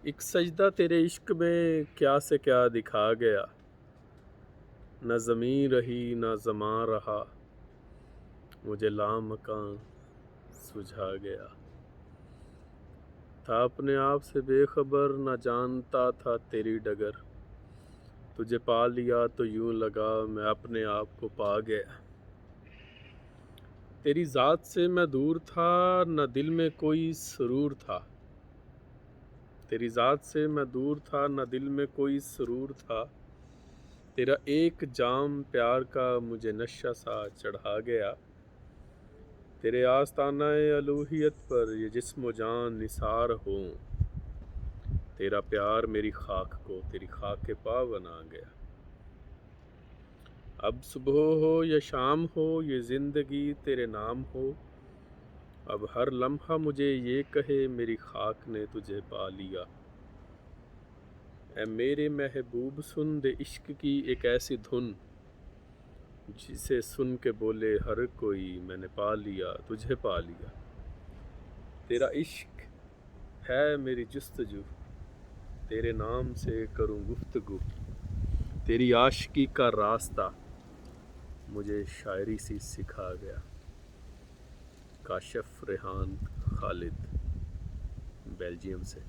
ایک سجدہ تیرے عشق میں کیا سے کیا دکھا گیا، نہ زمین رہی نہ زمان رہا، مجھے لامکاں سجھا گیا۔ تھا اپنے آپ سے بے خبر، نہ جانتا تھا تیری ڈگر، تجھے پا لیا تو یوں لگا میں اپنے آپ کو پا گیا۔ تیری ذات سے میں دور تھا، نہ دل میں کوئی سرور تھا، تیری ذات سے میں دور تھا نہ دل میں کوئی سرور تھا، تیرا ایک جام پیار کا مجھے نشہ سا چڑھا گیا۔ تیرے آستانہ الوہیت پر یہ جسم و جان نثار ہوں، تیرا پیار میری خاک کو تیری خاک پا بنا گیا۔ اب صبح ہو یا شام ہو یہ زندگی تیرے نام ہو، اب ہر لمحہ مجھے یہ کہے میری خاک نے تجھے پا لیا۔ اے میرے محبوب سن دے عشق کی ایک ایسی دھن، جسے سن کے بولے ہر کوئی میں نے پا لیا تجھے پا لیا۔ تیرا عشق ہے میری جستجو، تیرے نام سے کروں گفتگو، تیری عاشقی کا راستہ مجھے شاعری سی سکھا گیا۔ کاشف ریحان خالد، بیلجیم سے۔